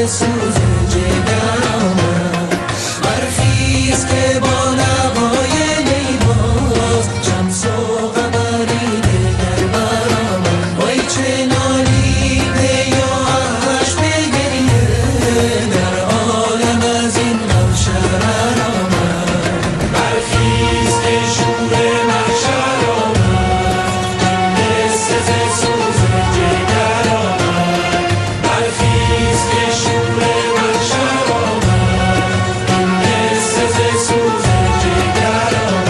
سوز جگرم برخی است که با نوای نیواز شمس و قمری در برام وای چه نالیده یا همش بگریه در عالم از این غوشر آمد برخی است که شور محشر آمد این مثل ز سوز جگر آمد برخی است که شور محشر آمد این مثل ز سوز جگر آمد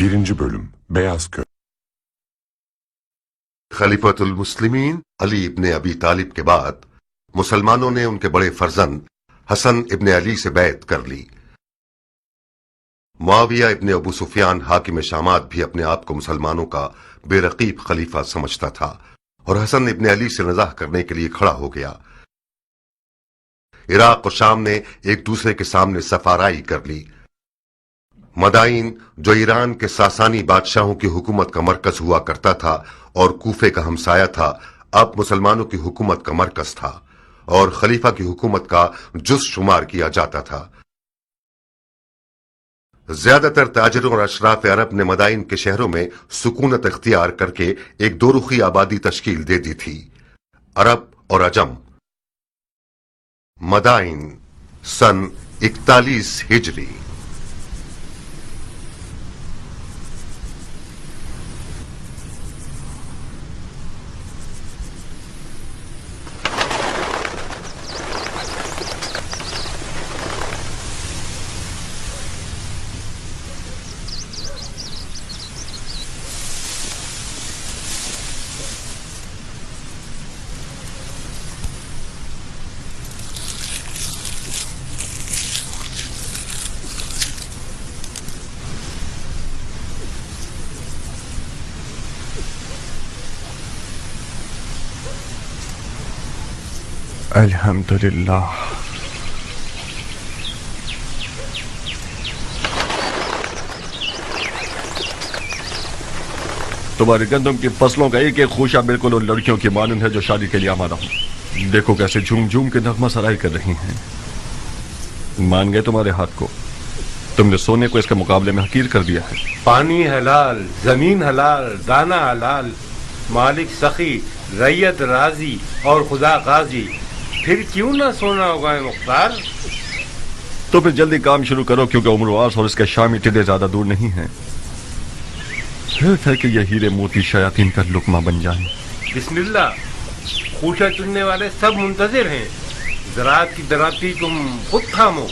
Birinci Bölüm Beyaz Köy खलीफतुल मुस्लिमीन अली इब्ने अबी तालिब के बाद मुसलमानों ने उनके बड़े फर्जंद हसन इब्ने अली से बैत कर ली। मुआविया इब्ने अबू सुफियान हाकिम शामात भी अपने आप को मुसलमानों का बेरकीब खलीफा समझता था और हसन इब्ने अली से नज़ाह करने के लिए खड़ा हो गया। इराक और शाम ने एक दूसरे के सामने सफाराई कर ली। मदाइन जो ईरान के सासानी बादशाहों की हुकूमत का मरकज हुआ करता था और कूफे का हमसाया था, अब मुसलमानों की हुकूमत का मरकज था और खलीफा की हुकूमत का जुज़ शुमार किया जाता था। ज्यादातर ताजिरों और अशराफ अरब ने मदाइन के शहरों में सुकूनत इख्तियार करके एक दोरुखी आबादी तश्कील दे दी थी, अरब और अजम। मदाइन सन 41 हिजरी। الحمدللہ تمہاری گندم کی فصلوں کا ایک ایک خوشہ بالکل ان لڑکیوں کی مانند ہے جو شادی کے لیے آمادہ ہوں۔ دیکھو کیسے جھوم جھوم کے نغمہ سرائی کر رہی ہیں۔ مان گئے تمہارے ہاتھ کو؟ تم نے سونے کو اس کے مقابلے میں حقیر کر دیا ہے۔ پانی حلال، زمین حلال، دانہ حلال، مالک سخی، رعیت راضی اور خدا غازی، پھر کیوں نہ سونا ہوگا مختار؟ تو پھر جلدی کام شروع کرو کیونکہ عمر واس اور اس کے شامی ٹڈے زیادہ دور نہیں ہیں۔ ہے کہ یہ ہیرے موتی شیاطین کا لقمہ بن جائیں۔ بسم اللہ، خوشہ چننے والے سب منتظر ہیں، زراعت کی دراتی تم خود تھامو۔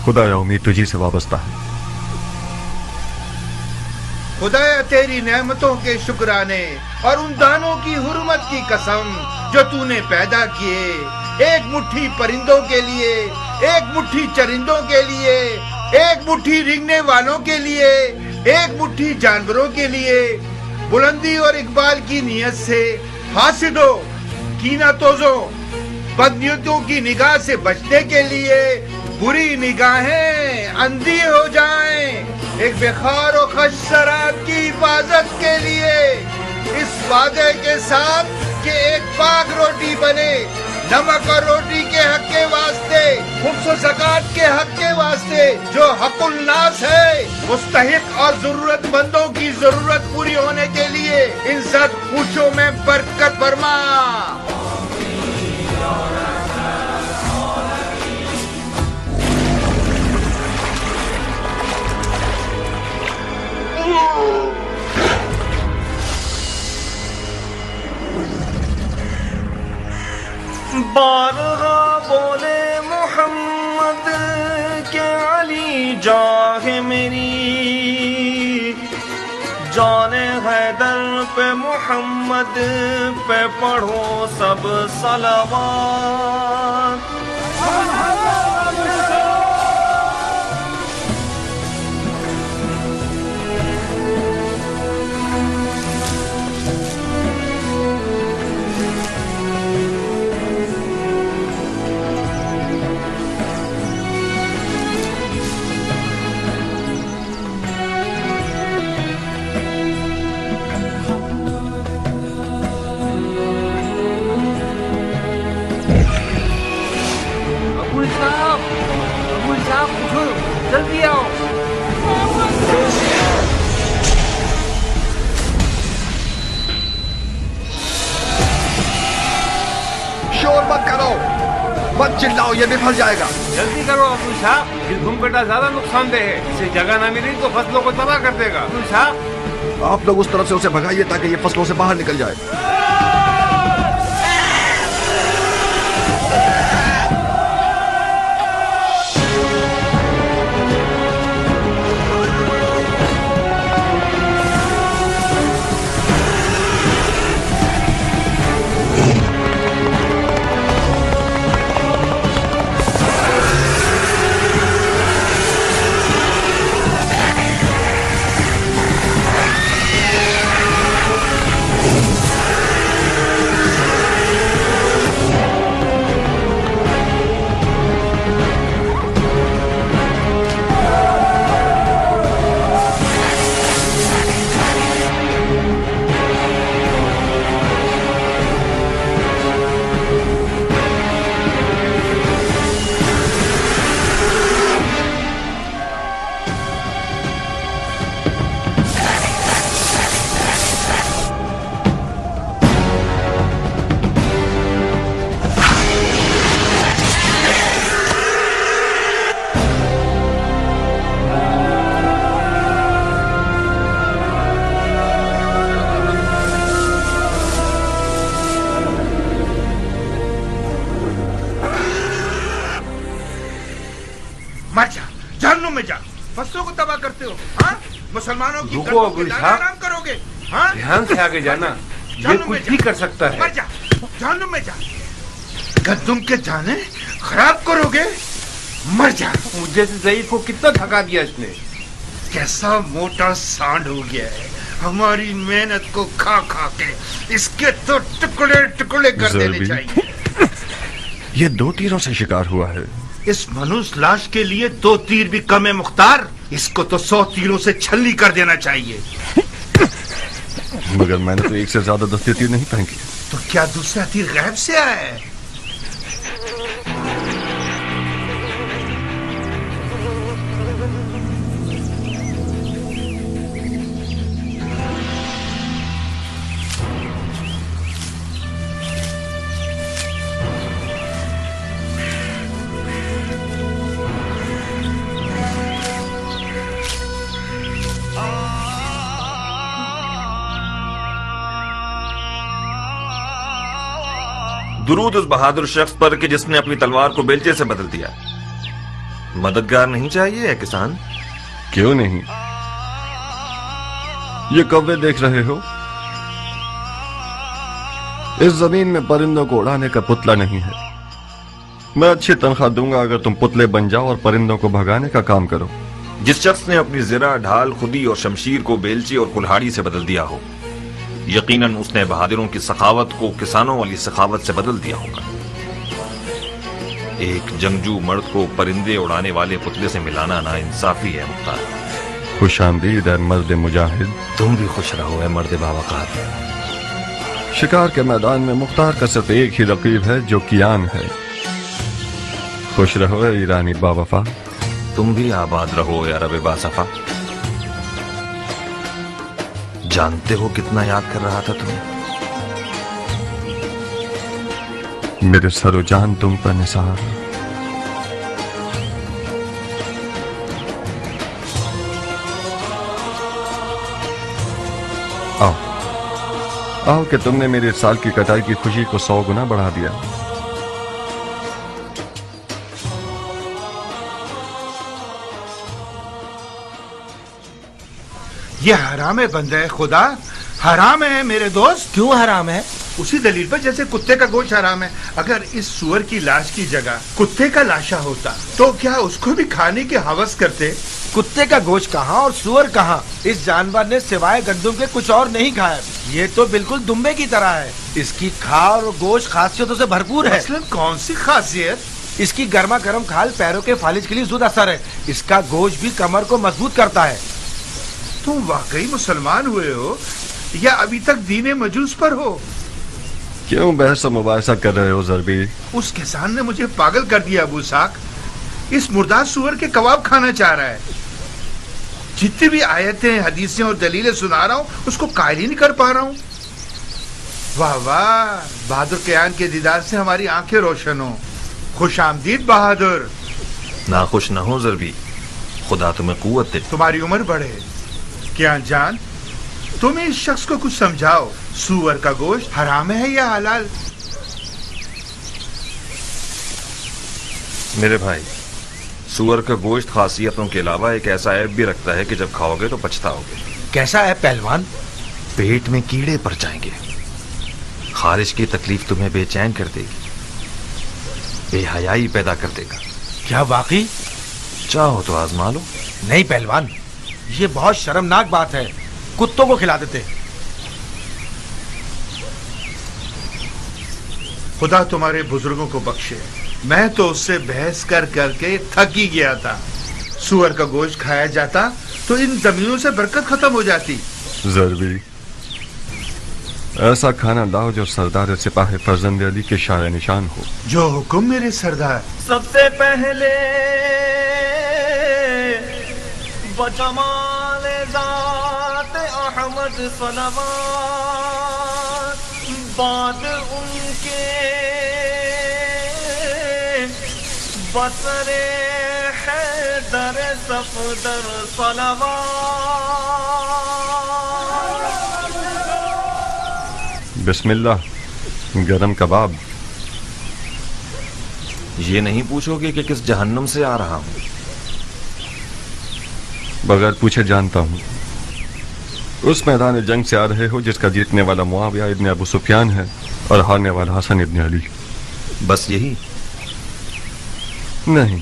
خدایا امید تجھی سے وابستہ ہے۔ خدایا تیری نعمتوں کے شکرانے اور ان دانوں کی حرمت کی قسم جو تو نے پیدا کیے، ایک مٹھی پرندوں کے لیے، ایک مٹھی چرندوں کے لیے، ایک مٹھی رنگنے والوں کے لیے، ایک مٹھی جانوروں کے لیے، بلندی اور اقبال کی نیت سے حاسدوں، کینہ توزوں، بدنیتوں کی نگاہ سے بچنے کے لیے بری نگاہیں اندھی ہو جائیں، ایک بخار و خش سراب کی حفاظت کے لیے، اس وعدے کے ساتھ کہ ایک پاک روٹی بنے، نمک اور روٹی کے حق کے واسطے، خمس و زکوٰۃ کے حق کے واسطے، جو حق الناس ہے، مستحق اور ضرورت مندوں کی ضرورت پوری ہونے کے لیے ان سب خوشوں میں برکت فرما۔ بارہا بولے محمد کے علی جاہ میری، جان حیدر पे मोहम्मद पे पढ़ो सब सलावत। अबुल साहब उठो, जल्दी आओ। शोर मत करो, मत चिल्लाओ, ये भी फंस जाएगा। जल्दी करो अबुल साहब, ये घुमकटा ज्यादा नुकसानदेह है, इसे जगह ना मिली तो फसलों को तबाह कर देगा। अबुल साहब, आप लोग उस तरफ से उसे भगाइए ताकि ये फसलों से बाहर निकल जाए। मर जा, जहन्नुम में जा, फसलों को तबाह करते हो। हाँ, मुसलमानों की रुको गर्दों अबुल के दाने साहब। आराम करोगे। हाँ, ध्यान से आगे जाना, ये जहन्नुम में कुछ जा। भी कर सकता मर है। जा, जहन्नुम में जा, गद्दुम के जाने खराब करोगे। मर जा। मुझे से ज़ईफ को कितना थका दिया इसने। कैसा मोटा सांड हो गया है, हमारी मेहनत को खा खा के इसके तो टुकड़े टुकड़े कर देने ज़रबी। चाहिए। ये 2 तीरों से शिकार हुआ है। इस मनुष्य लाश के लिए 2 तीर भी कम है मुख्तार, इसको तो 100 तीरों से छल्ली कर देना चाहिए। मगर मैंने तो 1 से ज्यादा दस्ते तीर नहीं फेंके। तो क्या दूसरा तीर गैब से आया है? दुरूद उस बहादुर शख्स पर कि जिसने अपनी तलवार को बेलचे से बदल दिया। मददगार नहीं चाहिए है किसान? क्यों नहीं? ये कौवे देख रहे हो? इस जमीन में परिंदों को उड़ाने का पुतला नहीं है। मैं अच्छी तनख्वाह दूंगा अगर तुम पुतले बन जाओ और परिंदों को भगाने का काम करो। जिस शख्स ने अपनी जिरा, ढाल, खुदी और शमशीर को बेलची और कुल्हाड़ी से बदल दिया हो, यकीनन उसने बहादुरों की सखावत को किसानों वाली सखावत से बदल दिया होगा। एक जंगजू मर्द को परिंदे उड़ाने वाले पुतले से मिलाना नाइंसाफी है मुख्तार। खुशामदीद है मर्द मुजाहिद। तुम भी खुश रहो है मर्द बावकार। शिकार के मैदान में मुख्तार का सिर्फ एक ही रकीब है जो कियान है। खुश रहो है ईरानी बावफा। तुम भी आबाद रहो है अरब बासफा। जानते हो कितना याद कर रहा था तुम्हें? मेरे सरो जान तुम पर निसार। आओ आओ कि तुमने मेरे साल की कटाई की खुशी को 100 गुना बढ़ा दिया। ये हरामे बंदे खुदा حرام ہے میرے دوست. کیوں حرام ہے؟ اسی دلیل پر جیسے کتے کا گوشت حرام ہے. اگر اس سور کی لاش کی جگہ کتے کا لاشا ہوتا تو کیا اس کو بھی کھانے کی ہوس کرتے؟ کتے کا گوشت کہاں اور سور کہاں؟ اس جانور نے سوائے گندم کے کچھ اور نہیں کھایا. یہ تو بالکل دمبے کی طرح ہے. اس کی کھال اور گوشت خاصیتوں سے بھرپور ہے. مثلاً کون سی خاصیت؟ اس کی گرما گرم کھال پیروں کے فالج کے لیے زود اثر ہے. اس کا گوشت بھی کمر کو مضبوط کرتا ہے. تم واقعی مسلمان ہوئے ہو یا ابھی تک دین مجوس پر ہو؟ کیوں بحث و مباحثہ کر رہے ہو ضربی؟ اس کسان نے مجھے پاگل کر دیا ابو اسحاق. اس مردار سور کے کباب کھانا چاہ رہا ہے. جتنی بھی آیتیں حدیثیں اور دلیلیں سنا رہا ہوں اس کو قائل ہی نہیں کر پا رہا ہوں. واہ واہ، بہادر کیان کے دیدار سے ہماری آنکھیں روشن ہوں. خوش آمدید بہادر. ناخوش نہ ہو ضربی، خدا تمہیں قوت دے. تمہاری عمر بڑھے. کیان جان، تم اس شخص کو کچھ سمجھاؤ. سور کا گوشت حرام ہے یا حلال؟ میرے بھائی، سور کا گوشت خاصیتوں کے علاوہ ایک ایسا عیب بھی رکھتا ہے کہ جب کھاؤ گے تو پچھتاؤ گے. کیسا ہے پہلوان؟ پیٹ میں کیڑے پڑ جائیں گے. خارش کی تکلیف تمہیں بے چین کر دے گی، بے حیائی پیدا کر دے گا. کیا واقعی؟ چاہو تو آزما لو. نہیں پہلوان، یہ بہت شرمناک بات ہے. کتوں کو کھلا دیتے. خدا تمہارے بزرگوں کو بخشے. میں تو اس سے بحث کر کر کے تھک ہی گیا تھا. سور کا گوشت کھایا جاتا تو ان زمینوں سے برکت ختم ہو جاتی. ضربی، ایسا کھانا لاؤ جو سردار سپاہ فرزند علی کے شاع نشان ہو. جو حکم میرے سردار. سب سے پہلے بجمال ذات احمد صلوات، بعد ان کے بصر حیدر صفدر صلوات. بسم اللہ. گرم کباب. یہ نہیں پوچھو گے کہ کس جہنم سے آ رہا ہوں. بغیر پوچھے جانتا ہوں. اس میدان جنگ سے آ رہے ہو جس کا جیتنے والا معاویہ ابن ابو سفیان ہے اور ہارنے والا حسن ابن علی. بس یہی؟ نہیں،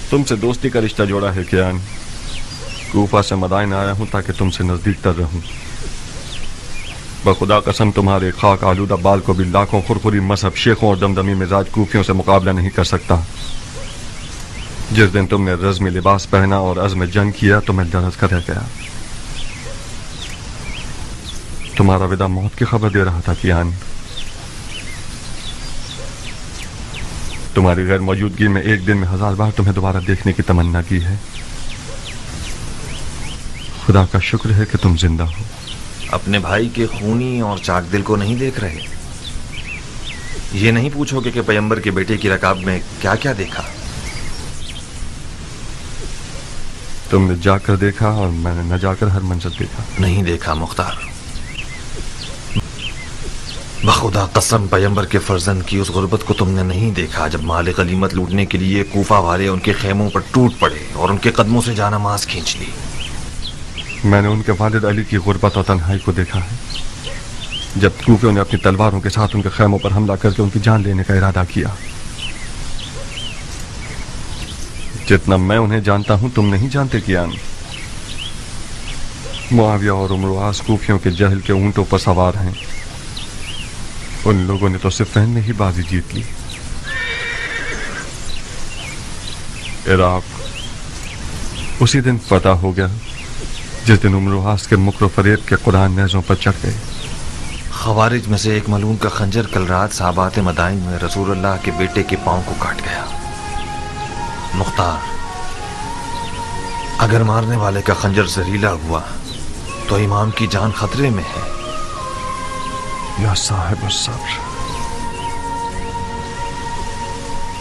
تم سے دوستی کا رشتہ جوڑا ہے کیان. کوفہ سے مدائن آیا ہوں تاکہ تم سے نزدیک تر رہوں. بخدا قسم تمہارے خاک آلودہ بال کو بھی لاکھوں خرخری مذہب شیخوں اور دمدمی مزاج کوفیوں سے مقابلہ نہیں کر سکتا. جس دن تم نے رزمی لباس پہنا اور عزم جنگ کیا تو میں لرز کر رہ گیا. تمہارا وداع موت کی خبر دے رہا تھا کیان. تمہاری غیر موجودگی میں ایک دن میں 1000 بار تمہیں دوبارہ دیکھنے کی تمنا کی ہے. خدا کا شکر ہے کہ تم زندہ ہو. اپنے بھائی کے خونی اور چاک دل کو نہیں دیکھ رہے. یہ نہیں پوچھو گے کہ پیغمبر کے بیٹے کی رکاب میں کیا کیا دیکھا. تم نے جا کر دیکھا اور میں نے نہ جا کر ہر منظر دیکھا. نہیں دیکھا مختار. بخدا قسم پیغمبر کے فرزند کی اس غربت کو تم نے نہیں دیکھا جب مال غنیمت لوٹنے کے لیے کوفہ والے ان کے خیموں پر ٹوٹ پڑے اور ان کے قدموں سے جانماز کھینچ لی. میں نے ان کے والد علی کی غربت اور تنہائی کو دیکھا ہے جب کوفیوں نے اپنی تلواروں کے ساتھ ان کے خیموں پر حملہ کر کے ان کی جان لینے کا ارادہ کیا. جتنا میں انہیں جانتا ہوں تم نہیں جانتے کیان. معاویہ اور عمر و عاص کوفیوں کے جہل کے اونٹوں پر سوار ہیں. ان لوگوں نے تو صفین میں ہی بازی جیت لی. عراق اسی دن فتح ہو گیا جس دن عمر و عاص کے مکر و فریب کے قرآن نیزوں پر چڑھ گئے. خوارج میں سے ایک ملعون کا خنجر کل رات صحابات مدائن میں رسول اللہ کے بیٹے کے پاؤں کو کاٹ گیا. مختار، اگر مارنے والے کا خنجر زہریلا ہوا تو امام کی جان خطرے میں ہے. یا صاحب الصبر،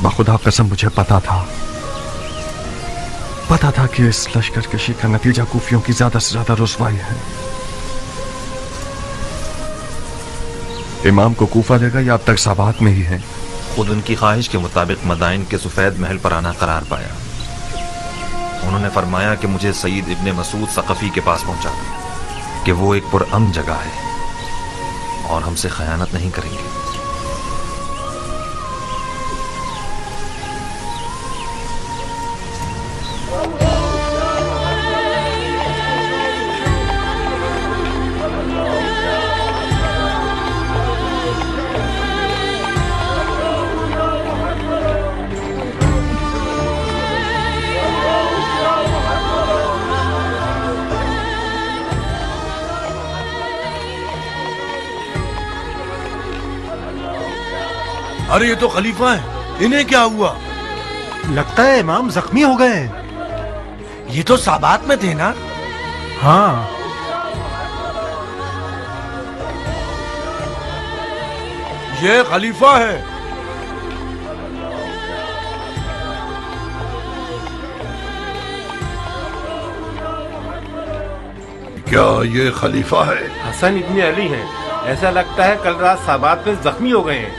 بخدا قسم مجھے پتا تھا کہ اس لشکر کشی کا نتیجہ کوفیوں کی زیادہ سے زیادہ رسوائی ہے. امام کو کوفہ دے گا یا اب تک سابات میں ہی ہے؟ خود ان کی خواہش کے مطابق مدائن کے سفید محل پر آنا قرار پایا. انہوں نے فرمایا کہ مجھے سعید ابن مسعود ثقفی کے پاس پہنچا دیں کہ وہ ایک پرامن جگہ ہے اور ہم سے خیانت نہیں کریں گے۔ ارے یہ تو خلیفہ ہیں، انہیں کیا ہوا؟ لگتا ہے امام زخمی ہو گئے ہیں۔ یہ تو سابات میں تھے نا؟ ہاں، یہ خلیفہ ہے۔ کیا یہ خلیفہ ہے؟ حسن ابن علی ہیں، ایسا لگتا ہے کل رات سابات میں زخمی ہو گئے ہیں۔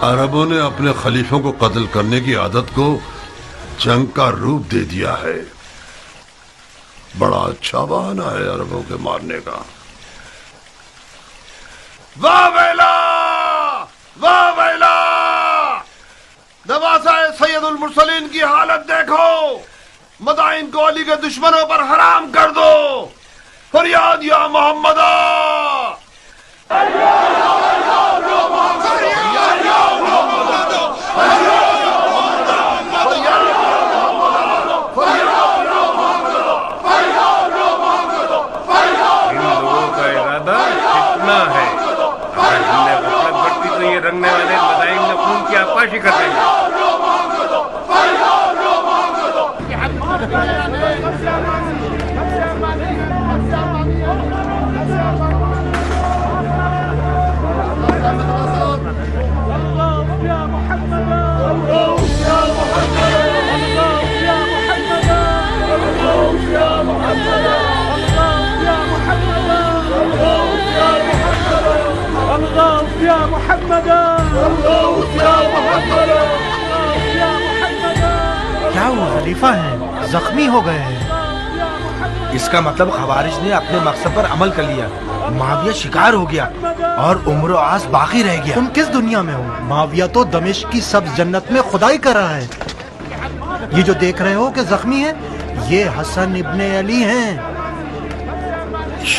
عربوں نے اپنے خلیفوں کو قتل کرنے کی عادت کو جنگ کا روپ دے دیا ہے۔ بڑا اچھا بہانہ ہے عربوں کے مارنے کا۔ واہ ویلا، واہ ویلا، نواسہ سید المرسلین کی حالت دیکھو، مدائن کو علی کے دشمنوں پر حرام کر دو، فریاد یا محمد۔ رنگنے والے مدائن میں خون کی آبپاشی کر دیں گے۔ کیا وہ خلیفہ ہیں؟ زخمی ہو گئے ہیں۔ اس کا مطلب خوارج نے اپنے مقصد پر عمل کر لیا، معاویہ شکار ہو گیا اور عمر و عاص باقی رہ گیا۔ تم کس دنیا میں ہو؟ معاویہ تو دمشق کی سبز جنت میں خدائی کر رہا ہے۔ یہ جو دیکھ رہے ہو کہ زخمی ہے، یہ حسن ابن علی ہیں۔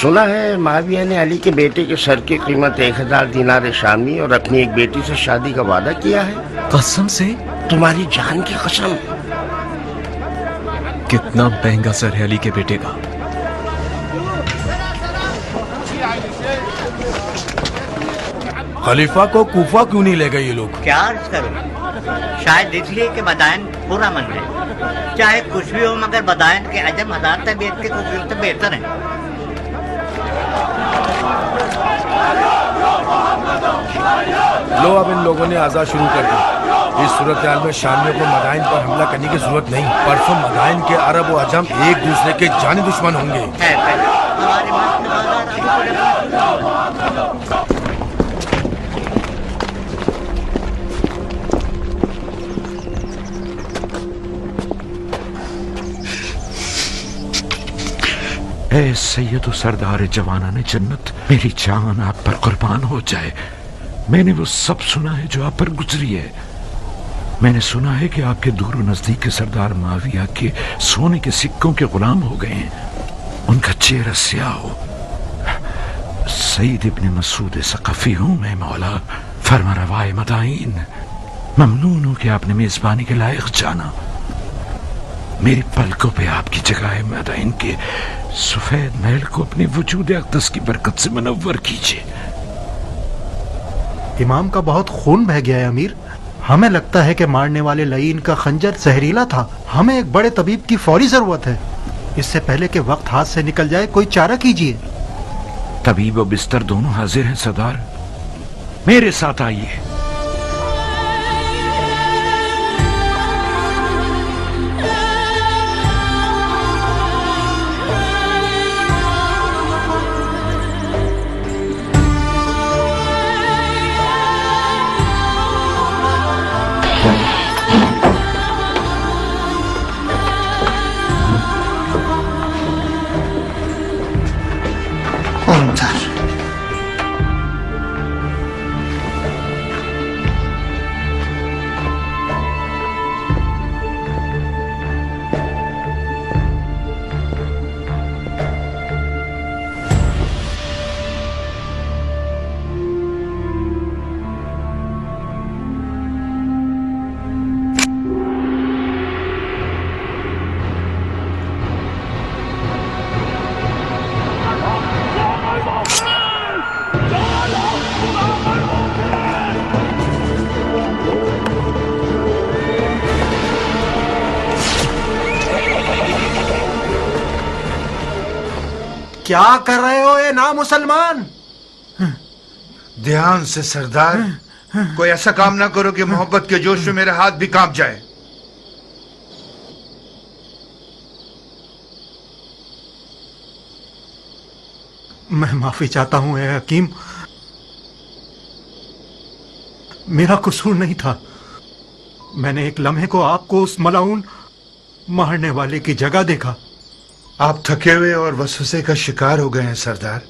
سنا ہے معاویہ نے علی کے بیٹے کے سر کی قیمت 1000 دینار شامی اور اپنی ایک بیٹی سے شادی کا وعدہ کیا ہے۔ قسم سے؟ تمہاری جان کی قسم۔ کتنا مہنگا سر ہے علی کے بیٹے کا۔ خلیفہ کو کوفہ کیوں نہیں لے گئے یہ لوگ؟ کیا عرض کروں، شاید اس لیے کہ بدائن پورا من ہے۔ چاہے کچھ بھی ہو مگر بدائن کے عجم ہزار طبیعت کے خوبیوں سے بہتر ہیں۔ لو اب ان لوگوں نے آزاد شروع کر دی۔ اس صورتحال میں شامیوں کو مدائن پر حملہ کرنے کی ضرورت نہیں۔ پرسوں مدائن کے عرب و عجم ایک دوسرے کے جانی دشمن ہوں گے۔ اے سید و سردار جوانان جنت، میری جان آپ پر قربان ہو جائے۔ میں نے وہ سب سنا ہے جو آپ پر گزری ہے۔ میں نے سنا ہے کہ آپ کے دور و نزدیک کے سردار معاویہ کے سونے کے سکوں کے غلام ہو گئے ہیں، ان کا چہرہ سیاہ ہو۔ سعید ابن مسعود ثقفی ہوں میں مولا، فرما روائے مدائن۔ ممنون ہوں کہ آپ نے میزبانی کے لائق جانا۔ میری پلکوں پہ آپ کی جگہ ہے مدائن کے سفید محل کو اپنے وجود اقدس کی برکت سے منور کیجیے۔ امام کا بہت خون بہہ گیا ہے امیر۔ ہمیں لگتا ہے کہ مارنے والے لعین کا خنجر زہریلا تھا۔ ہمیں ایک بڑے طبیب کی فوری ضرورت ہے۔ اس سے پہلے کہ وقت ہاتھ سے نکل جائے کوئی چارہ کیجیے۔ طبیب و بستر دونوں حاضر ہیں سردار، میرے ساتھ آئیے۔ क्या कर रहे हो ये ना मुसलमान? ध्यान से सरदार, कोई ऐसा काम ना करो कि मोहब्बत के जोश में मेरा हाथ भी कांप जाए। मैं माफी चाहता हूं ए हकीम, मेरा कसूर नहीं था। मैंने एक लम्हे को आपको उस मलाउन मारने वाले की जगह देखा। आप थके हुए और वसवसे का शिकार हो गए हैं सरदार,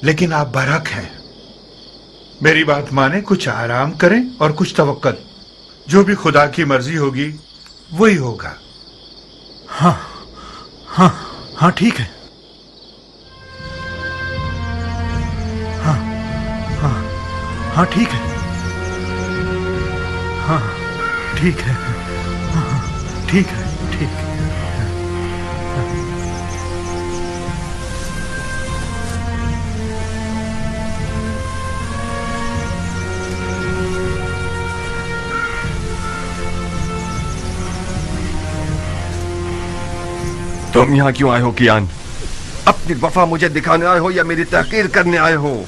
लेकिन आप बरहक हैं। मेरी बात माने, कुछ आराम करें और कुछ तवक्कल। जो भी खुदा की मर्जी होगी वही होगा। हाँ हाँ हाँ ठीक है। हाँ हाँ हाँ ठीक है। हाँ ठीक है। हाँ ठीक है, ठीक है। तुम यहाँ क्यों आए हो कियान? अपनी वफा मुझे दिखाने आए हो या मेरी तहकीर करने आए हो?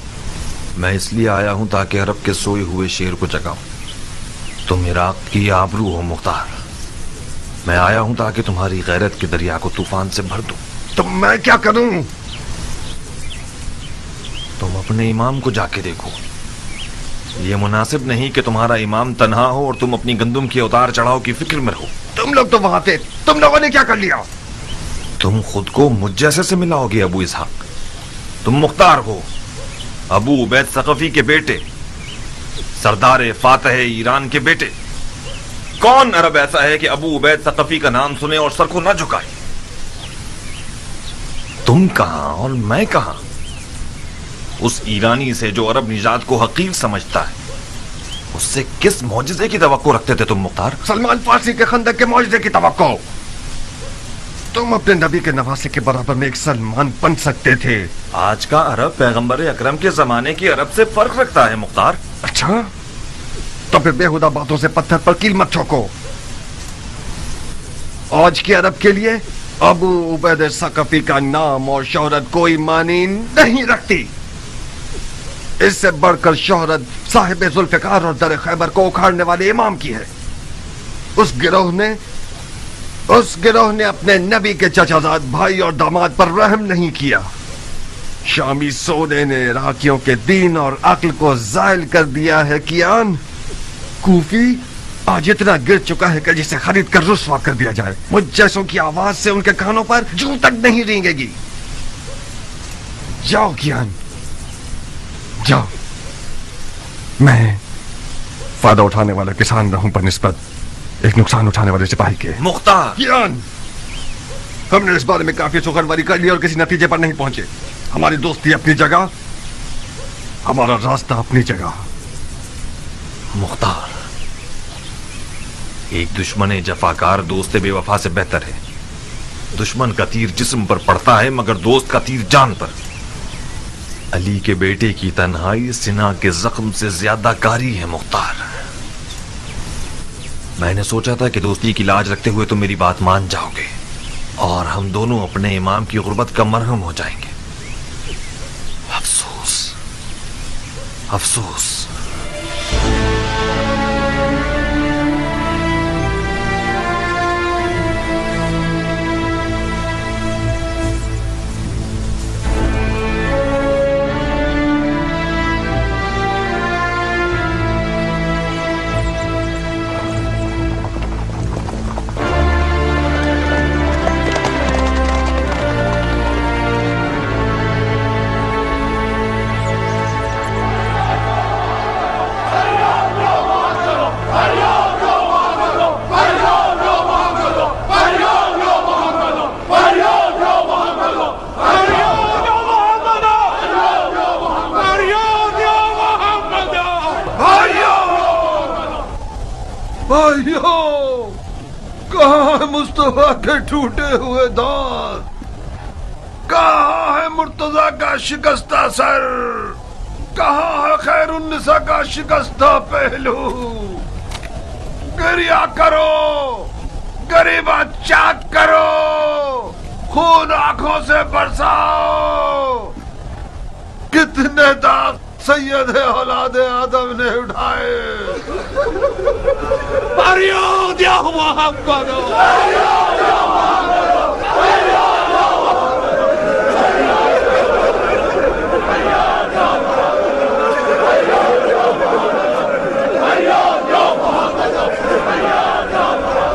मैं इसलिए आया हूं ताकि अरब के सोए हुए शेर को जगाऊं। तुम इराक की आबरू हो मुख्तार। मैं आया हूं ताकि तुम्हारी गैरत के दरिया को तूफान से भर दूं। तो मैं क्या करूं? तुम अपने इमाम को जाके देखो। ये मुनासिब नहीं कि तुम्हारा इमाम तन्हा हो और तुम अपनी गंदुम के उतार चढ़ाव की फिक्र में रहो। तुम लोग तो वहां थे, तुम लोगों ने क्या कर लिया? तुम खुद को मुझ जैसे से मिलाओगे अबू इसहाक? तुम मुख्तार हो, अबू उबैद सकफी के बेटे, सरदार फातह ईरान के बेटे। कौन अरब ऐसा है कि अबू उबैद सकफी का नाम सुने और सर को न झुकाए? तुम कहां और मैं कहां? उस ईरानी से जो अरब निजात को हकीर समझता है, उससे किस मौजिजे की तवक्को रखते थे तुम मुख्तार? सलमान फारसी के खंदक के मौजिजे की तवक्को। तुम अपने नबी के नवासे के बराबर में एक सलमान बन सकते थे। आज का अरब पैगंबर अकरम के जमाने की अरब से फर्क रखता है मुख्तार। अच्छा, तो फिर बेहुदा बातों से पत्थर पर कील मत ठोको। आज के अरब के लिए अबू उबैद सकफी का नाम और शोहरत कोई मानी नहीं रखती। इससे बढ़कर शोहरत साहिब जुल्फिकार और दर खैबर को उखाड़ने वाले इमाम की है। उस गिरोह ने अपने नबी के चचाजाद भाई और दामाद पर रहम नहीं किया। शामी सोने ने इराकियों के दीन और अक्ल को जायल कर दिया है। कियान, कूफी आज इतना गिर चुका है कि जिसे खरीद कर रुस्वा कर दिया जाए। मुझ जैसों की आवाज से उनके कानों पर जूं तक नहीं रेंगेगी। जाओ कियान, जाओ। मैं फायदा उठाने वाला किसान रहूं पर निस्बत एक नुकसान उठाने वाले सिपाही के। मुख्तार, कियान, हमने इस बारे में काफी सुखनवारी कर ली और किसी नतीजे पर नहीं पहुंचे। हमारी दोस्ती अपनी जगह, हमारा रास्ता अपनी जगह। मुख्तार, एक दुश्मन जफाकार दोस्त बेवफा से बेहतर है। दुश्मन का तीर जिस्म पर पड़ता है मगर दोस्त का तीर जान पर। अली के बेटे की तन्हाई सिना के जख्म से ज्यादा कारी है मुख्तार। मैंने सोचा था कि दोस्ती की लाज रखते हुए तुम मेरी बात मान जाओगे और हम दोनों अपने इमाम की गुर्बत का मरहम हो जाएंगे। अफसोस, अफसोस। भाइयों, कहाँ है मुस्तफा के टूटे हुए दांत? कहाँ है मुर्तजा का शिकस्ता सर? कहाँ है खैरुन्निसा का शिकस्ता पहलू? गिरिया करो, गरीबा चाक करो, खून आंखों से बरसाओ। कितने दाग सैयद औलाद आदम ने उठाए।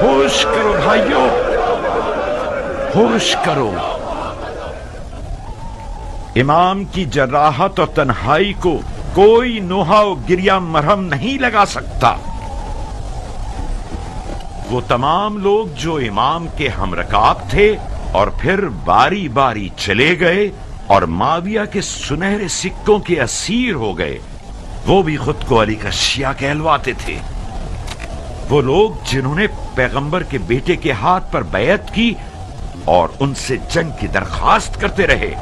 होश करो भाइयों, होश करो। इमाम की जराहत और तन्हाई को कोई नोहा और गिरिया मरहम नहीं लगा सकता। वो तमाम लोग जो इमाम के हमरकाब थे और फिर बारी बारी चले गए और माविया के सुनहरे सिक्कों के असीर हो गए, वो भी खुद को अली का शिया कहलवाते थे। वो लोग जिन्होंने पैगंबर के बेटे के हाथ पर बैत की और उनसे जंग की दरखास्त करते रहे।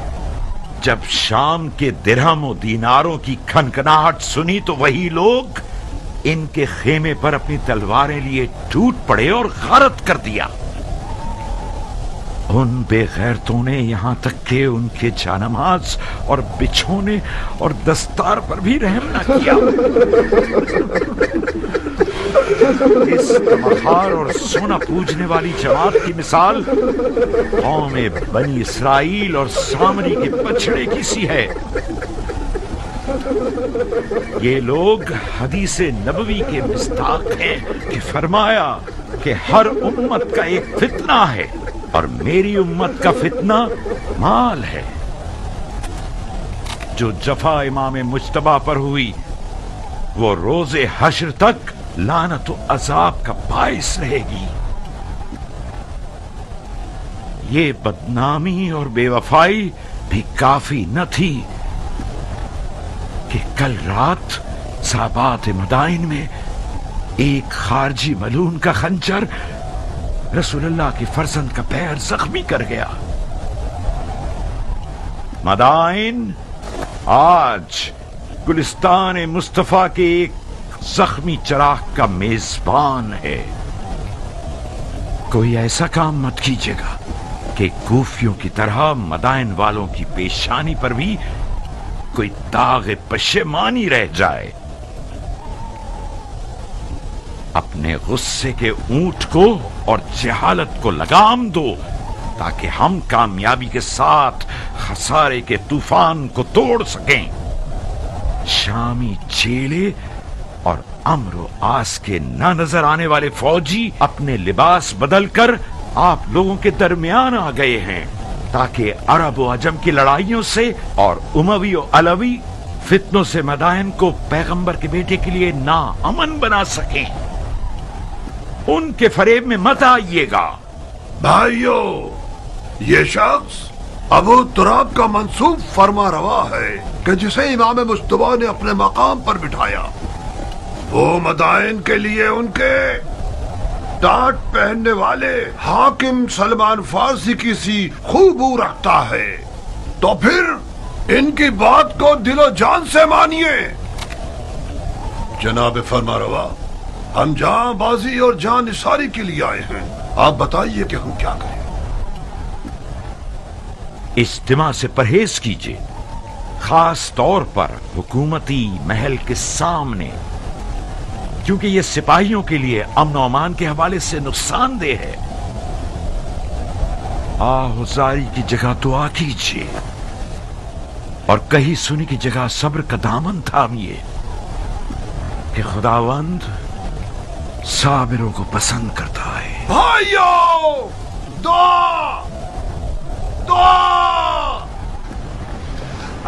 जब शाम के दिरहम और दीनारों की खनखनाहट सुनी तो वही लोग इनके खेमे पर अपनी तलवारें लिए टूट पड़े और गारत कर दिया। उन बेगैरतों ने यहां तक कि उनके जानमाज और बिछोने और दस्तार पर भी रहम न किया। इस तमखार और सोना पूजने वाली जमात की मिसाल कौम बनी इसराइल और सामरी के बछड़े की सी है। ये लोग हदीसे नबवी के मिस्ताक हैं कि फरमाया कि हर उम्मत का एक फितना है और मेरी उम्मत का फितना माल है। जो जफा इमाम मुज्तबा पर हुई वो रोजे हश्र तक लानत और अजाब का बाइस रहेगी। ये बदनामी और बेवफाई भी काफी न थी कि कल रात साबात मदाइन में एक खारजी मलून का खंजर रसूलुल्लाह के फर्जंद का पैर जख्मी कर गया। मदाइन आज गुलिस्तान मुस्तफा के एक जख्मी चराग का मेजबान है। कोई ऐसा काम मत कीजिएगा कि कूफियों की तरह मदाइन वालों की पेशानी पर भी कोई दाग पशेमानी रह जाए। अपने गुस्से के ऊंट को और जहालत को लगाम दो ताकि हम कामयाबी के साथ खसारे के तूफान को तोड़ सकें। शामी चेले और अम्र आस के न नजर आने वाले फौजी अपने लिबास बदलकर आप लोगों के दरमियान आ गए हैं ताकि अरब व अजम की लड़ाइयों से और उमवी और अलवी फितनों से मदाइन को पैगंबर के बेटे के लिए ना अमन बना सकें। उनके फरेब में मत आइएगा। भाइयों, ये शख्स अबू तुराब का मंसूब फरमा रवा है कि जिसे इमाम मुस्तफा ने अपने मकाम पर बिठाया वो मदाइन के लिए उनके टाट पहनने वाले हाकिम सलमान फारसी की सी खूबू रखता है। तो फिर इनकी बात को दिलो जान से मानिए। जनाब फरमा रवा, हम जान बाजी और जान निसारी के लिए आए हैं। आप बताइए कि हम क्या करें। इज्तिमा से परहेज कीजिए, खास तौर पर हुकूमती महल के सामने, क्योंकि ये सिपाहियों के लिए अमन और अमान के हवाले से नुकसानदेह है। आहुजारी की जगह दुआ कीजिए और कहीं सुनी की जगह सब्र का दामन थामिए कि खुदावंद साबिरों को पसंद करता है। भाइयों, दुआ दुआ।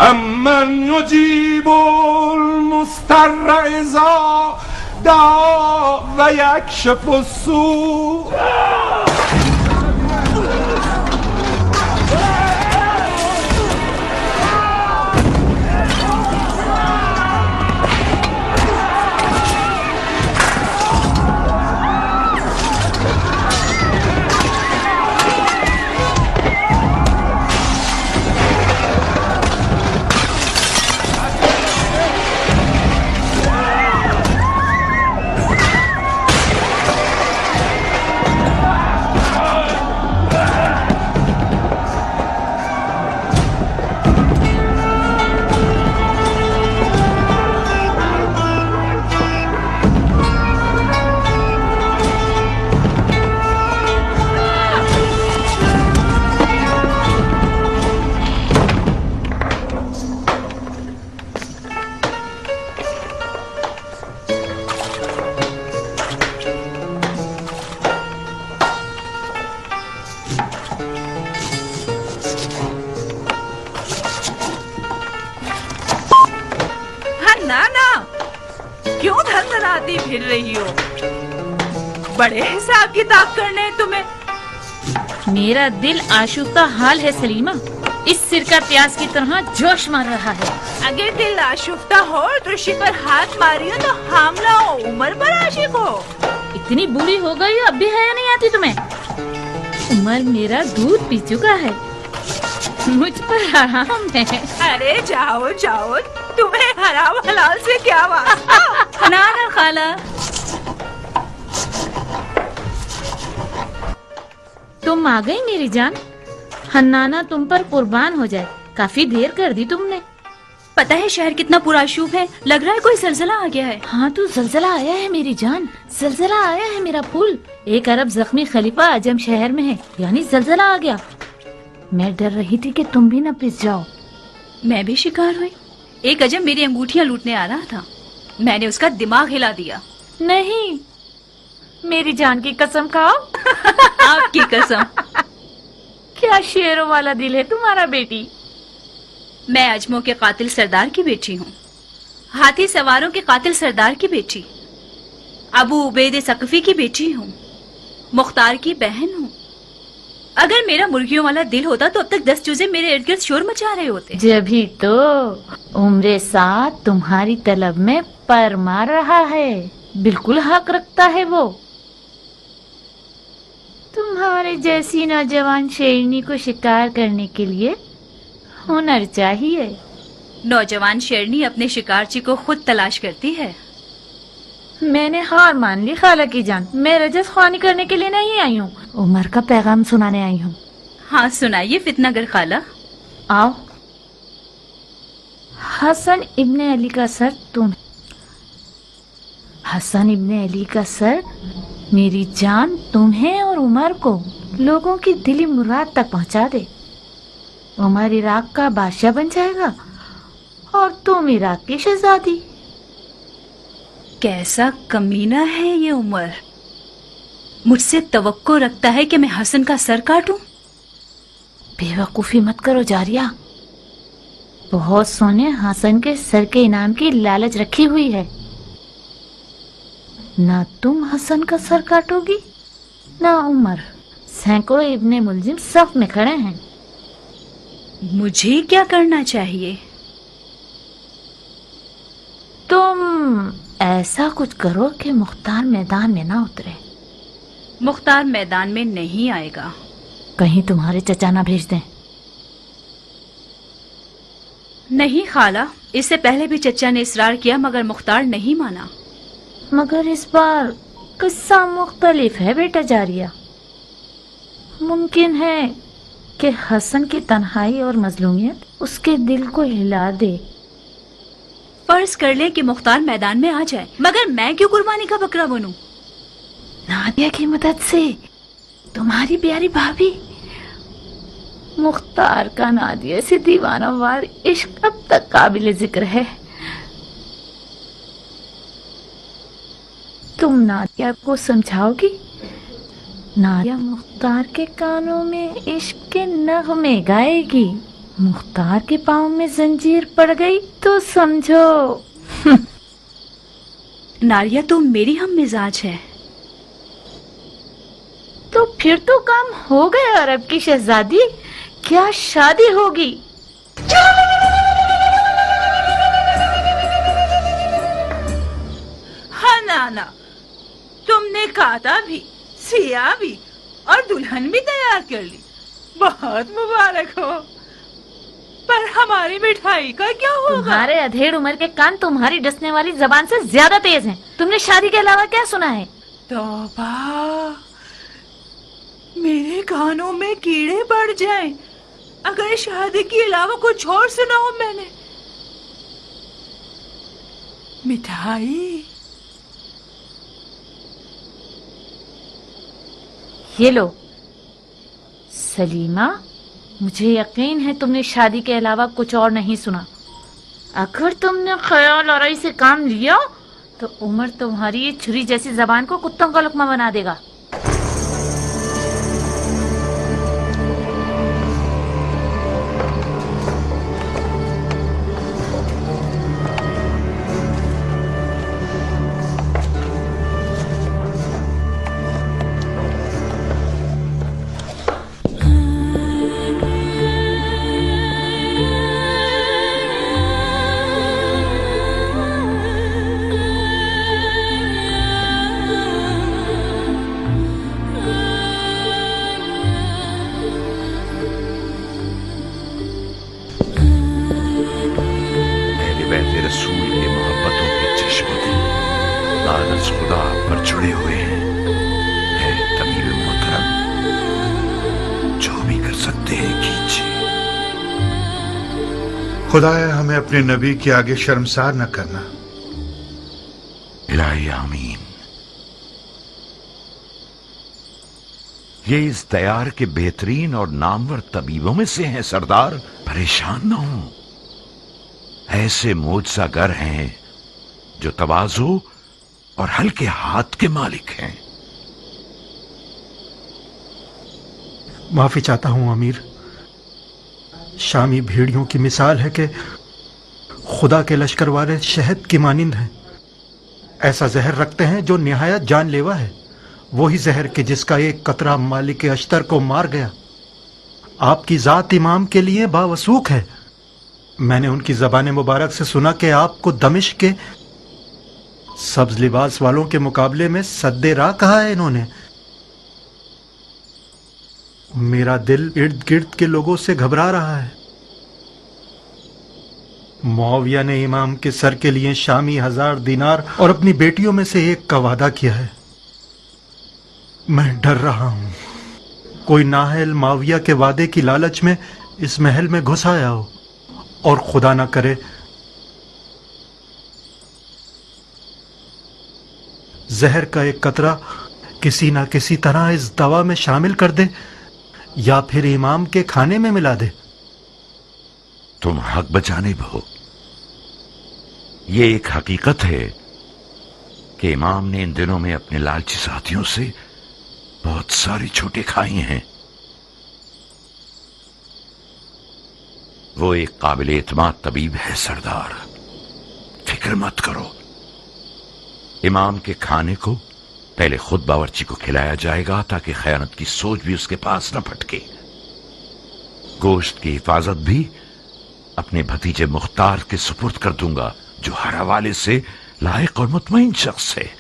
अमन युजीबुल मुस्तर्र इज़ा दआ व यक्शिफु सू। लड़खड़ाती फिर रही हो? बड़े हिसाब किताब करने हैं तुम्हें। मेरा दिल आशुक का हाल है सलीमा, इस सिर का प्यास की तरह जोश मार रहा है। अगर दिल आशुफ्ता हो तो ऋषि पर हाथ मारियो तो हमला हो, उमर पर आशिक हो। इतनी बुरी हो गई अब भी हया नहीं आती तुम्हें? उमर मेरा दूध पी चुका है, मुझ पर आराम है। अरे जाओ जाओ, तुम्हें हराम हलाल से क्या वास्ता। ना ना खाला, तुम आ गई मेरी जान। हन्नाना तुम पर कुर्बान हो जाए, काफी देर कर दी तुमने। पता है शहर कितना पुरआशूब है, लग रहा है कोई जलजला आ गया है। हाँ तो जलजला आया है मेरी जान, जलजला आया है मेरा फूल। एक अरब जख्मी खलीफा अजम शहर में है, यानी जलजला आ गया। मैं डर रही थी कि तुम भी न पिस जाओ। मैं भी शिकार हुई। एक अजम मेरी अंगूठियां लूटने आ रहा था, मैंने उसका दिमाग हिला दिया। नहीं, मेरी जान की कसम खाओ। आपकी कसम। क्या शेरों वाला दिल है तुम्हारा बेटी। मैं अजमों के कातिल सरदार की बेटी हूँ, हाथी सवारों के कातिल सरदार की बेटी, अबू उबैद सकफी की बेटी हूँ, मुख्तार की बहन हूँ। अगर मेरा मुर्गियों वाला दिल होता तो अब तक 10 चूजे मेरे इर्द गिर्द शोर मचा रहे होते। जभी तो उम्र साथ तुम्हारी तलब में पर मार रहा है, बिल्कुल हक रखता है वो। तुम्हारे जैसी नौजवान शेरनी को शिकार करने के लिए हुनर चाहिए। नौजवान शेरनी अपने शिकारची को खुद तलाश करती है। मैंने हार मान ली खाला की जान, मैं रजस ख्वानी करने के लिए नहीं आई हूँ, उमर का पैगाम सुनाने आई हूँ। हाँ सुनाइए फितनागर खाला। आओ। हसन इब्ने अली का सर तुम। हसन इब्ने अली का सर मेरी जान तुम्हें और उमर को लोगों की दिली मुराद तक पहुंचा दे। उमर इराक का बादशाह बन जाएगा और तुम इराक की शहजादी। कैसा कमीना है ये उमर, मुझसे तवक्को रखता है कि मैं हसन का सर काटूं। बेवकूफी मत करो जारिया, बहुत सोने हसन के सर के इनाम की लालच रखी हुई है। ना तुम हसन का सर काटोगी ना उमर। सैकड़ों इब्ने मुलजिम सफ में खड़े हैं। मुझे क्या करना चाहिए? तुम ऐसा कुछ करो कि मुख्तार मैदान में ना उतरे। मुख्तार मैदान में नहीं आएगा। कहीं तुम्हारे चचा ना भेज दें। नहीं खाला, इससे पहले भी चचा ने इसरार किया मगर मुख्तार नहीं माना। मगर इस बार किस्सा मुख्तलिफ है बेटा जारिया। मुमकिन है कि हसन की तन्हाई और मजलूमियत उसके दिल को हिला दे। फर्ज कर ले कि मुख्तार मैदान में आ जाए, मगर मैं क्यों कुर्बानी का बकरा बनूं? नादिया की मदद से तुम्हारी प्यारी भाभी। मुख्तार का नादिया से दीवाना वार इश्क अब तक काबिल जिक्र है। तुम नादिया को समझाओगी? नादिया मुख्तार के कानों में इश्क के नगमे गाएगी। मुख्तार के पाँव में जंजीर पड़ गई तो समझो। नारिया तो मेरी हम मिजाज है। तो फिर तो काम हो गया अरब की शहजादी, क्या शादी होगी? हाँ नाना, तुमने काता भी, सिया भी और दुल्हन भी तैयार कर ली। बहुत मुबारक हो। पर हमारी मिठाई का क्या होगा? तुम्हारे अधेड़ उम्र के कान तुम्हारी डसने वाली जबान से ज्यादा तेज हैं। तुमने शादी के अलावा क्या सुना है? तौबा, मेरे कानों में कीड़े पड़ जाएं अगर शादी के अलावा कुछ और सुना हो मैंने। मिठाई ये लो सलीमा, मुझे यकीन है तुमने शादी के अलावा कुछ और नहीं सुना। अगर तुमने ख्याल और से काम लिया तो उमर तुम्हारी ये छुरी जैसी जबान को कुत्तों का लुकमा बना देगा। कागज खुदा पर जुड़े हुए हैं। है तबीब मोहतरम, जो भी कर सकते हैं कीजिए। खुदाया हमें अपने नबी के आगे शर्मसार न करना। इलाही आमीन। ये इस दयार के बेहतरीन और नामवर तबीबों में से हैं सरदार। परेशान न हो, ऐसे मोजज़ागर हैं जो तवाज़ु और हल्के हाथ के मालिक हैं। माफी चाहता हूं अमीर। शामी भेड़ियों की मिसाल है कि खुदा के लश्कर वाले शहद की मानिंद हैं। ऐसा जहर रखते हैं जो निहायत जानलेवा है, वही जहर के जिसका एक कतरा मालिक अश्तर को मार गया। आपकी जात इमाम के लिए बावसूख है। मैंने उनकी ज़बान मुबारक से सुना कि आपको दमिश्क के सब्ज लिबास वालों के मुकाबले में सद्दे राह कहा है इन्होंने। मेरा दिल इर्द गिर्द के लोगों से घबरा रहा है। मुआविया ने इमाम के सर के लिए शामी 1000 दिनार और अपनी बेटियों में से एक का वादा किया है। मैं डर रहा हूं कोई नाहल मुआविया के वादे की लालच में इस महल में घुस आया हो और खुदा ना करे जहर का एक कतरा किसी ना किसी तरह इस दवा में शामिल कर दे या फिर इमाम के खाने में मिला दे। तुम हक बचाने हो। ये एक हकीकत है कि इमाम ने इन दिनों में अपने लालची साथियों से बहुत सारी छूटें खाई हैं। वो एक काबिल एतमाद तबीब है सरदार, फिक्र मत करो। इमाम के खाने को पहले खुद बावर्ची को खिलाया जाएगा ताकि खयानत की सोच भी उसके पास न फटके। गोश्त की हिफाजत भी अपने भतीजे मुख्तार के सुपुर्द कर दूंगा, जो हर हवाले से लायक और मुतमईन शख्स है।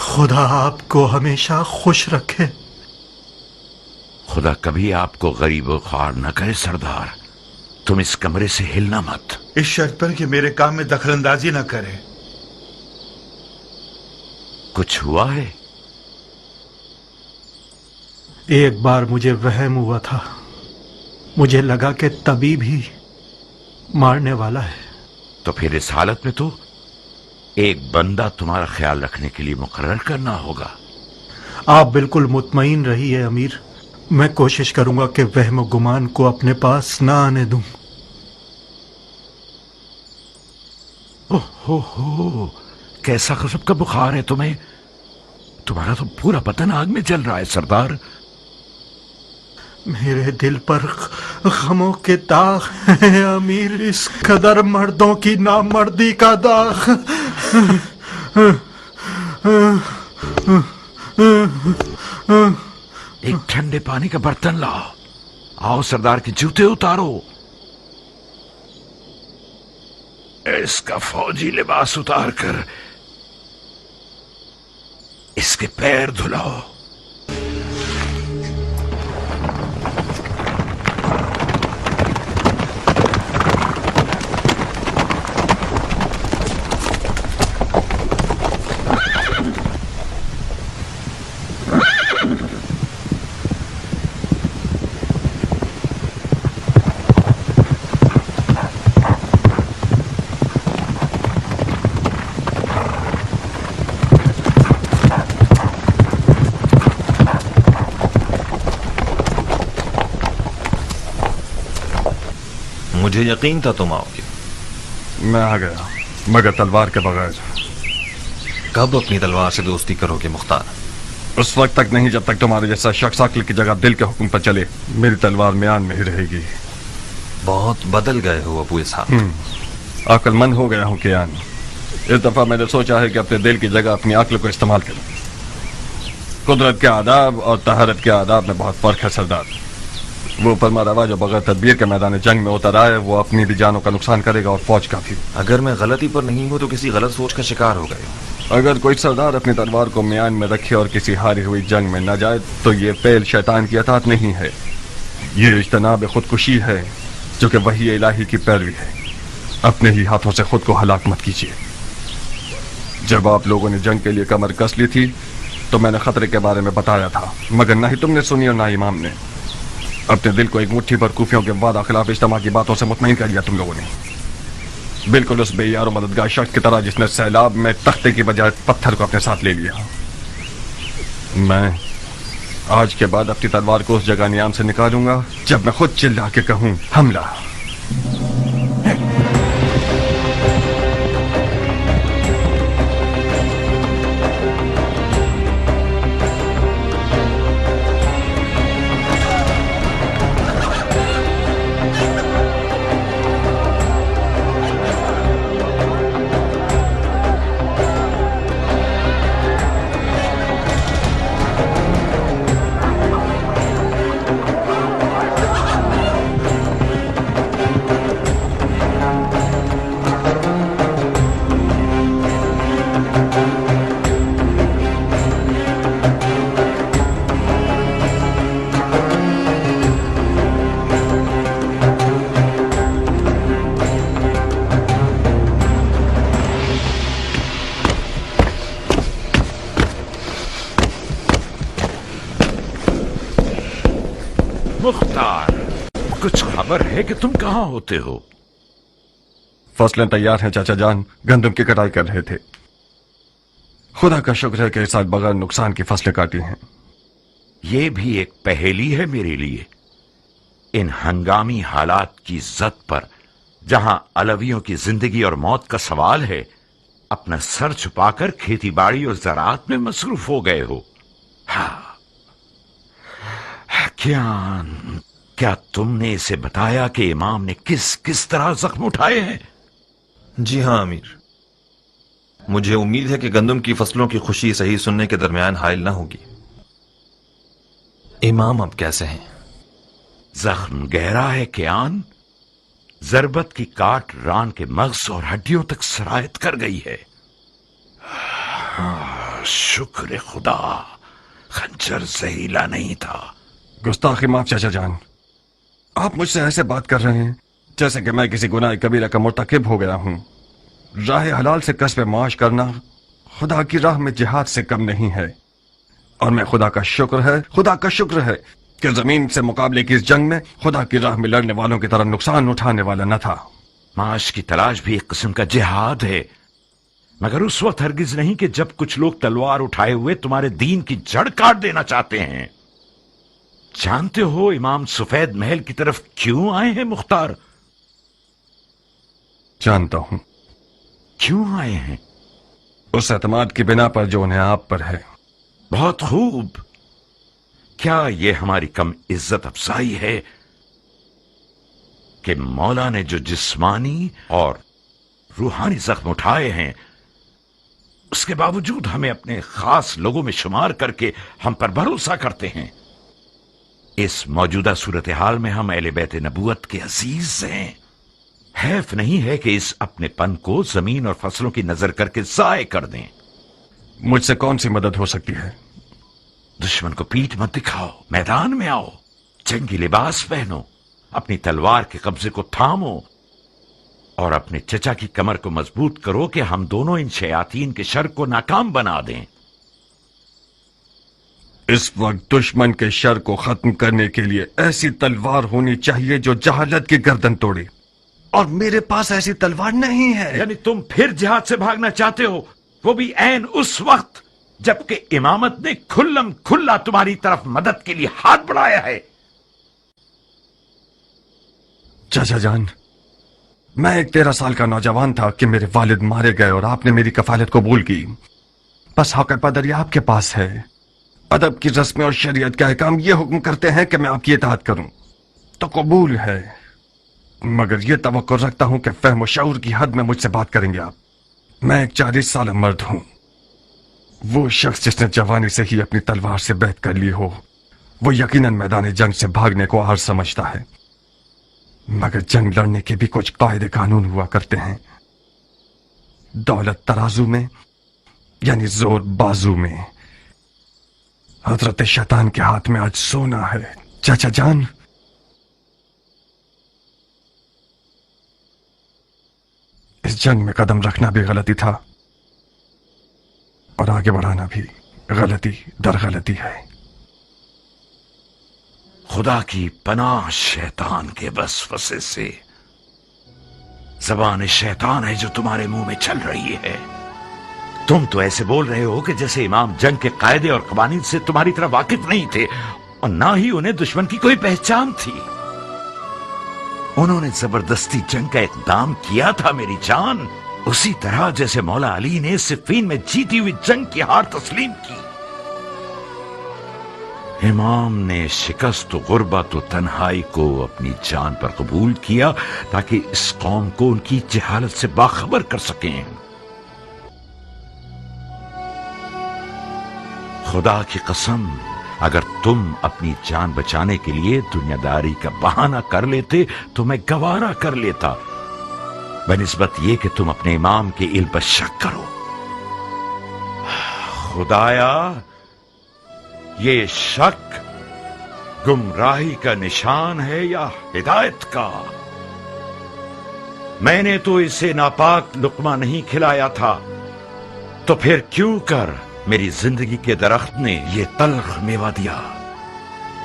खुदा आपको हमेशा खुश रखे। खुदा कभी आपको गरीब और ख्वार न करे सरदार। तुम इस कमरे से हिलना मत। इस शर्त पर कि मेरे काम में दखलंदाजी न करे। कुछ हुआ है? एक बार मुझे वहम हुआ था। मुझे लगा कि तबीब ही मारने वाला है। तो फिर इस हालत में तो एक बंदा तुम्हारा ख्याल रखने के लिए मुकर्रर करना होगा। आप बिल्कुल मुतमईन रहिए अमीर। मैं कोशिश करूंगा कि वहम गुमान को अपने पास ना आने दूं। ओहो, कैसा गजब का बुखार है तुम्हें। तुम्हारा तो पूरा बदन आग में जल रहा है सरदार। मेरे दिल पर गमों के दाग हैं अमीर, इस कदर मर्दों की नामर्दी का दाग। एक ठंडे पानी का बर्तन लाओ। आओ सरदार के जूते उतारो। इसका फौजी लिबास उतार कर इसके पैर धुलाओ। मुझे यकीन था तुम आओगे। मैं आ गया, मगर तलवार के बगैर। कब अपनी तलवार से दोस्ती करोगे मुख्तार? उस वक्त तक नहीं जब तक तुम्हारे जैसा शख्स अक्ल की जगह दिल के हुक्म पर चले। मेरी तलवार म्यान में ही रहेगी। बहुत बदल गए हो अबू इसहाक। अक्लमंद हो गया हूँ कियान। इस दफा मैंने सोचा है कि अपने दिल की जगह अपनी अक्ल को इस्तेमाल करूं। कुदरत के आदाब और तहारत के आदाब में बहुत फर्क है सरदार। वो फरमा रवा जो बगैर तदबीर के मैदान जंग में उतर आए वो अपनी भी जानों का नुकसान करेगा और फौज का भी। अगर मैं गलती पर नहीं हूं तो किसी गलत सोच का शिकार हो गए। अगर कोई सरदार अपनी तलवार को म्यान में रखे और किसी हारी हुई जंग में न जाए तो ये फेल शैतान की अताअत नहीं है, ये इज्तनाब खुदकुशी है जो कि वही इलाही की पैरवी है। अपने ही हाथों से खुद को हलाक मत कीजिए। जब आप लोगों ने जंग के लिए कमर कस ली थी तो मैंने खतरे के बारे में बताया था, मगर ना ही तुमने सुनी और ना इमाम ने। अपने दिल को एक मुट्ठी भर कूफियों के वादा खिलाफ इज्तिमा की बातों से मुतमईन कर लिया तुम लोगों ने, बिल्कुल उस बेयार और मददगार शख्स की तरह जिसने सैलाब में तख्ते की बजाय पत्थर को अपने साथ ले लिया। मैं आज के बाद अपनी तलवार को उस जगह नियाम से निकालूंगा जब मैं खुद चिल्ला के कहूं हमला। मुख्तार, कुछ खबर है कि तुम कहाँ होते हो? फसलें तैयार हैं चाचा जान, गंदम की कटाई कर रहे थे। खुदा का शुक्र है कि इस साल बगैर नुकसान की फसलें काटी हैं। ये भी एक पहेली है मेरे लिए। इन हंगामी हालात की जद पर जहां अलवियों की जिंदगी और मौत का सवाल है, अपना सर छुपाकर खेती बाड़ी और ज़राअत में मसरूफ हो गए हो। हाँ, क्या तुमने इसे बताया कि इमाम ने किस किस तरह जख्म उठाए हैं? जी हाँ अमीर, मुझे उम्मीद है कि गंदम की फसलों की खुशी सही सुनने के दरमियान हाइल न होगी। इमाम अब कैसे हैं? जख्म गहरा है कियान। जरबत की काट रान के मग़ज़ और हड्डियों तक सरायत कर गई है। शुक्र खुदा, खंजर जहरीला नहीं था। गुस्ताखी माफ चाचा जान, आप मुझसे ऐसे बात कर रहे हैं जैसे कि मैं किसी गुनाह कबीरा का मुर्तकिब हो गया हूं। राह हलाल से कसब माश करना खुदा की राह में जिहाद से कम नहीं है, और मैं खुदा का शुक्र है कि जमीन से मुकाबले की इस जंग में खुदा की राह में लड़ने वालों की तरह नुकसान उठाने वाला न था। माश की तलाश भी एक किस्म का जिहाद है, मगर उस वक्त हरगिज नहीं कि जब कुछ लोग तलवार उठाए हुए तुम्हारे दीन की जड़ काट देना चाहते हैं। जानते हो इमाम सफेद महल की तरफ क्यों आए हैं मुख्तार? जानता हूं। क्यों आए हैं? उस एतमाद की बिना पर जो उन्हें आप पर है। बहुत खूब। क्या यह हमारी कम इज्जत अफजाई है कि मौला ने जो जिस्मानी और रूहानी जख्म उठाए हैं, उसके बावजूद हमें अपने खास लोगों में शुमार करके हम पर भरोसा करते हैं। इस मौजूदा सूरत हाल में हम अहले बैत नबूवत के अजीज हैं। हैफ नहीं है कि इस अपनेपन को जमीन और फसलों की नजर करके जाय कर दें। मुझसे कौन सी मदद हो सकती है? दुश्मन को पीठ मत दिखाओ, मैदान में आओ, जंगी लिबास पहनो, अपनी तलवार के कब्जे को थामो और अपने चचा की कमर को मजबूत करो कि हम दोनों इन शयातीन के शर को नाकाम बना दें। इस वक्त दुश्मन के शर को खत्म करने के लिए ऐसी तलवार होनी चाहिए जो जहालत की गर्दन तोड़े, और मेरे पास ऐसी तलवार नहीं है। यानी तुम फिर जिहाद से भागना चाहते हो, वो भी ऐन उस वक्त जबकि इमामत ने खुल्लम खुल्ला तुम्हारी तरफ मदद के लिए हाथ बढ़ाया है। चाचा जान, मैं एक 13 साल का नौजवान था कि मेरे वालिद मारे गए और आपने मेरी कफालत कबूल की। बस हक पदरी आपके पास है। अदब की रस्में और शरीयत के अहकाम ये हुक्म करते हैं कि मैं आपकी इताअत करूं, तो कबूल है, मगर ये तवक्को रखता हूं कि फहम और शऊर की हद में मुझसे बात करेंगे आप। मैं एक 40 साल मर्द हूं। वो शख्स जिसने जवानी से ही अपनी तलवार से बैत कर ली हो, वो यकीनन मैदान जंग से भागने को आर समझता है, मगर जंग लड़ने के भी कुछ कायदे कानून हुआ करते हैं। दौलत तराजू में यानी जोर बाजू में। हजरत शैतान के हाथ में आज सोना है चाचा जान। इस जंग में कदम रखना भी गलती था और आगे बढ़ाना भी गलती दर गलती है। खुदा की पनाह शैतान के वसवसे से। ज़बान शैतान है जो तुम्हारे मुंह में चल रही है। तुम तो ऐसे बोल रहे हो कि जैसे इमाम जंग के कायदे और कवानीन से तुम्हारी तरह वाकिफ नहीं थे और ना ही उन्हें दुश्मन की कोई पहचान थी। उन्होंने जबरदस्ती जंग का इक़दाम किया था मेरी जान, उसी तरह जैसे मौला अली ने सिफ़ीन में जीती हुई जंग की हार तस्लीम की। इमाम ने शिकस्त गुर्बत और तन्हाई को अपनी जान पर कबूल किया ताकि इस कौम को उनकी जहालत से बाखबर कर सकें। खुदा की कसम, अगर तुम अपनी जान बचाने के लिए दुनियादारी का बहाना कर लेते तो मैं गवारा कर लेता, बनिस्बत ये कि तुम अपने इमाम के इल्म पर शक करो। खुदाया, ये शक गुमराही का निशान है या हिदायत का? मैंने तो इसे नापाक लुकमा नहीं खिलाया था, तो फिर क्यों कर मेरी जिंदगी के दरख्त ने ये तल्ख मेवा दिया?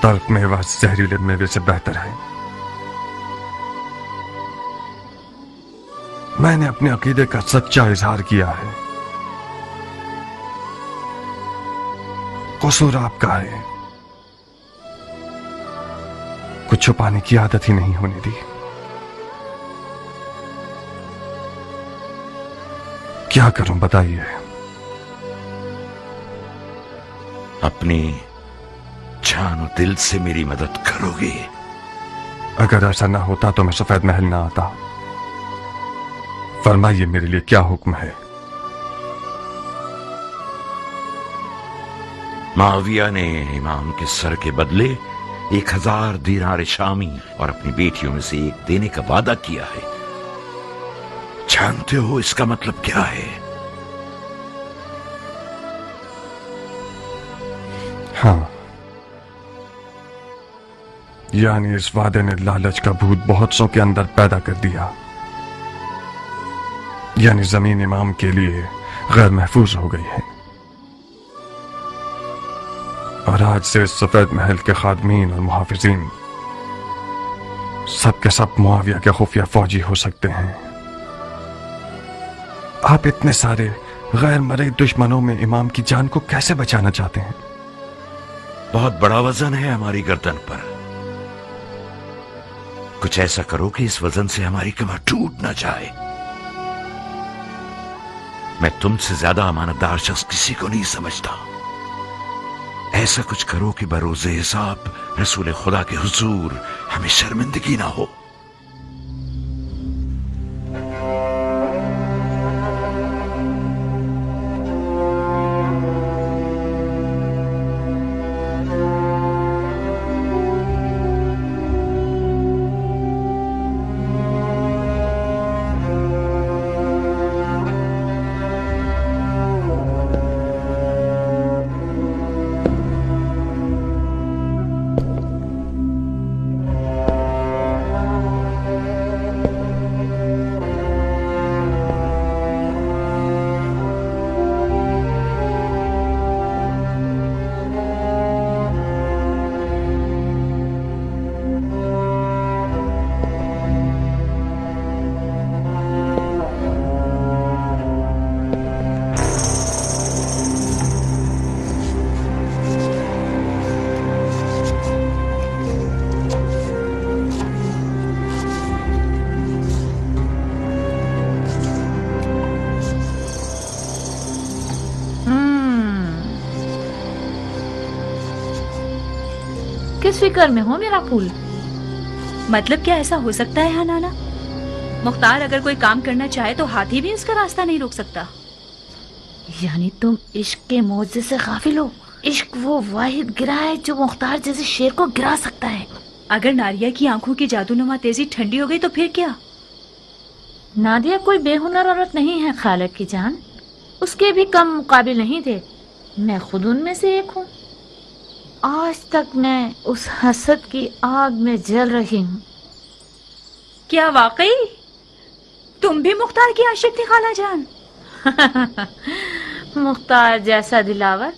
तल्ख मेवा जहरीले मेवे से बेहतर है। मैंने अपने अकीदे का सच्चा इजहार किया है। कसूर आपका है, कुछ छुपाने की आदत ही नहीं होने दी। क्या करूं बताइए? अपनी जान और दिल से मेरी मदद करोगे? अगर ऐसा ना होता तो मैं सफेद महल ना आता। फरमाइए मेरे लिए क्या हुक्म है? माविया ने इमाम के सर के बदले 1000 दीनार शामी और अपनी बेटियों में से एक देने का वादा किया है। जानते हो इसका मतलब क्या है? हाँ, यानी इस वादे ने लालच का भूत बहुत सौ के अंदर पैदा कर दिया। यानी जमीन इमाम के लिए गैर महफूज हो गई है और आज से इस सफेद महल के खादमीन और मुहाफिजीन सब के सब मुआविया के खुफिया फौजी हो सकते हैं। आप इतने सारे गैर मरे दुश्मनों में इमाम की जान को कैसे बचाना चाहते हैं? बहुत बड़ा वजन है हमारी गर्दन पर। कुछ ऐसा करो कि इस वजन से हमारी कमर टूट ना जाए। मैं तुमसे ज्यादा अमानतदार शख्स किसी को नहीं समझता। ऐसा कुछ करो कि बरोज़े हिसाब रसूल खुदा के हुजूर हमें शर्मिंदगी ना हो। किस फिक्र में हो मेरा फूल? मतलब क्या ऐसा हो सकता है हनाना? मुख्तार अगर कोई काम करना चाहे तो हाथी भी उसका रास्ता नहीं रोक सकता। यानी तुम इश्क के मौजे से गाफिल हो? इश्क वो वाहिद गिरा है जो मुख्तार जैसे शेर को गिरा सकता है। अगर नादिया की आंखों की जादूनुमा तेजी ठंडी हो गई तो फिर क्या? नादिया कोई बेहुनर औरत नहीं है खालक की जान, उसके भी कम मुकाबिल नहीं थे। मैं खुद उनमें से एक हूँ। आज तक मैं उस हसद की आग में जल रही हूँ। क्या वाकई? तुम भी मुख्तार की आशिक थी खाला जान? मुख्तार जैसा दिलावर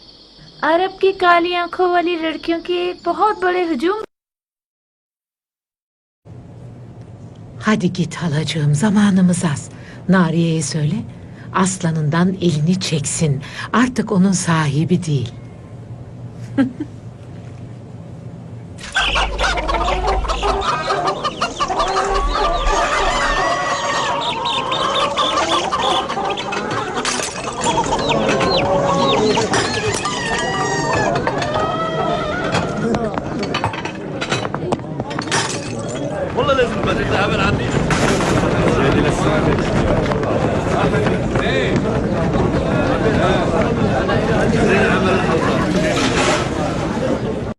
अरब की काली आंखों वाली लड़कियों की एक बहुत बड़े hücum. Hadi git halacığım, zamanımız az. Nariye'ye söyle, aslanından elini çeksin. Artık onun sahibi değil. والله لازم تبقى تتعامل عني.